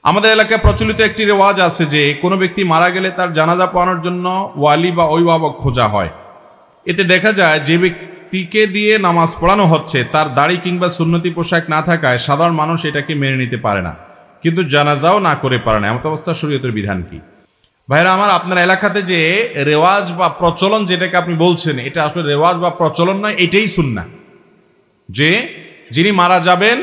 আমাদের এলাকায় প্রচলিত একটি রেওয়াজ আছে যে কোনো ব্যক্তি মারা গেলে তার জানাজা পড়ানোর জন্য ওয়ালি বা অভিভাবক খোঁজা হয়। এতে দেখা যায় যে ব্যক্তিকে দিয়ে নামাজ পড়ানো হচ্ছে তার দাড়ি কিংবা সুন্নতি পোশাক না থাকায় সাধারণ মানুষ এটাকে মেনে নিতে পারে না, কিন্তু জানাজাও না করে পারে না। এমন অবস্থা শরীয়তের বিধান কি? ভাইরা আমার, আপনার এলাকাতে যে রেওয়াজ বা প্রচলন যেটাকে আপনি বলছেন, এটা আসলে রেওয়াজ বা প্রচলন নয়, এটাই সুন্নাহ। যে যিনি মারা যাবেন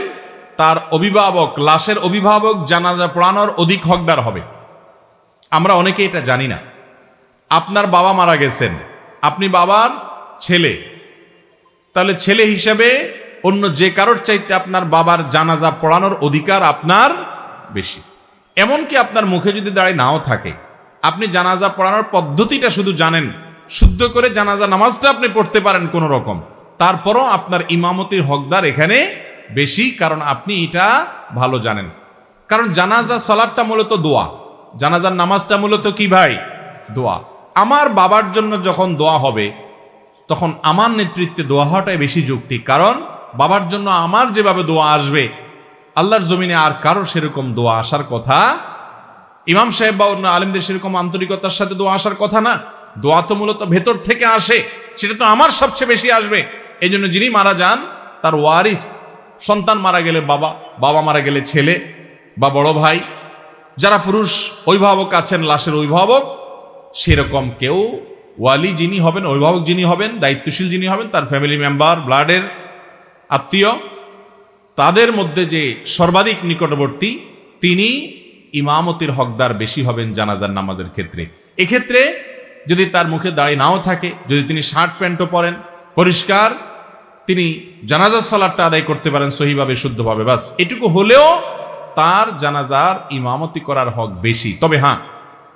তার অভিভাবক, লাশের অভিভাবক জানাজা পড়ানোর অধিক হকদার হবে। আমরা অনেকে এটা জানি না। আপনার বাবা মারা গেছেন, আপনি বাবার ছেলে, তাহলে ছেলে হিসেবে অন্য যে কারোর চাইতে আপনার বাবার জানাজা পড়ানোর অধিকার আপনার বেশি। এমনকি আপনার মুখে যদি দাঁড়িয়ে নাও থাকে, আপনি জানাজা পড়ানোর পদ্ধতিটা শুধু জানেন, শুদ্ধ করে জানাজা নামাজটা আপনি পড়তে পারেন কোন রকম, তারপরও আপনার ইমামতির হকদার এখানে বেশি, কারণ আপনি এটা ভালো জানেন। কারণ জানাজা সালাতটা মূলত দোয়া, জানাজার নামাজটা মূলত কি ভাই? দোয়া। আমার বাবার জন্য যখন দোয়া হবে তখন আমার নেতৃত্বে দোয়া হওয়াটাই বেশি যৌক্তিক, কারণ বাবার জন্য আমার যেভাবে দোয়া আসবে আল্লাহর জমিনে আর কারোর সেরকম দোয়া আসার কথা, ইমাম সাহেব বা অন্য আলেমদের সেরকম আন্তরিকতার সাথে দোয়া আসার কথা না। দোয়া তো মূলত ভেতর থেকে আসে, সেটা তো আমার সবচেয়ে বেশি আসবে। এই জন্য যিনি মারা যান তার ওয়ারিস, সন্তান মারা গেলে বাবা, বাবা মারা গেলে ছেলে বা বড় ভাই, যারা পুরুষ অভিভাবক আছেন, লাশের অভিভাবক, সেরকম কেউ ওয়ালি যিনি হবেন, অভিভাবক যিনি হবেন, দায়িত্বশীল যিনি হবেন, তার ফ্যামিলি মেম্বার, ব্লাডের আত্মীয়, তাদের মধ্যে যে সর্বাধিক নিকটবর্তী তিনি ইমামতির হকদার বেশি হবেন জানাজার নামাজের ক্ষেত্রে। এক্ষেত্রে যদি তার মুখে দাড়ি নাও থাকে, যদি তিনি শার্ট প্যান্টও পরেন, পরিষ্কার, তিনি জানাজার সালাতটা আদায় করতে পারেন সহিভাবে, শুদ্ধভাবে, বাস এটুকু হলেও তার জানাজার ইমামতি করার হক বেশি। তবে হ্যাঁ,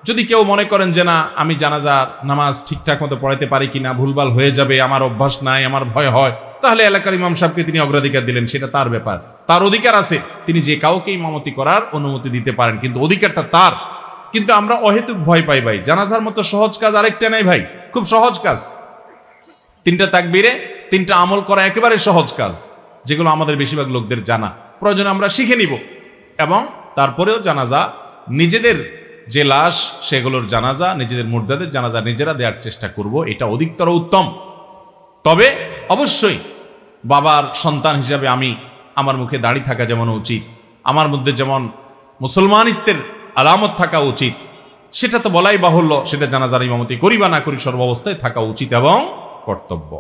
যদি কেউ মনে করেন যে না, আমি জানাজার নামাজ ঠিকঠাক মতো পড়াইতে পারি কিনা, ভুলভাল হয়ে যাবে, আমার অভ্যাস নাই, আমার ভয় হয়, তাহলে এলাকার ইমাম সাহেবকে তিনি অগ্রাধিকার দিলেন, সেটা তার ব্যাপার, তার অধিকার আছে, তিনি যে কাউকে ইমামতি করার অনুমতি দিতে পারেন, কিন্তু অধিকারটা তার। কিন্তু আমরা অহেতুক ভয় পাই ভাই। জানাজার মতো সহজ কাজ আরেকটা নাই ভাই, খুব সহজ কাজ। 3টা তাকবীরে 3টা আমল করা একেবারে সহজ কাজ, যেগুলো আমাদের বেশিরভাগ লোকদের জানা, প্রয়োজনে আমরা শিখে নিব। এবং তারপরেও জানাজা, নিজেদের যে লাশ সেগুলোর জানাজা, নিজেদের মুর্দাদের জানাজা নিজেরা দেওয়ার চেষ্টা করব, এটা অধিকতর উত্তম। তবে অবশ্যই বাবার সন্তান হিসাবে আমার মুখে দাড়ি থাকা যেমন উচিত, আমার মধ্যে যেমন মুসলমানিত্বের আলামত থাকা উচিত, সেটা তো বলাই বাহুল্য, সেটা জানাজার ইমামতি করি বা না করি সর্বাবস্থায় থাকা উচিত এবং কর্তব্য।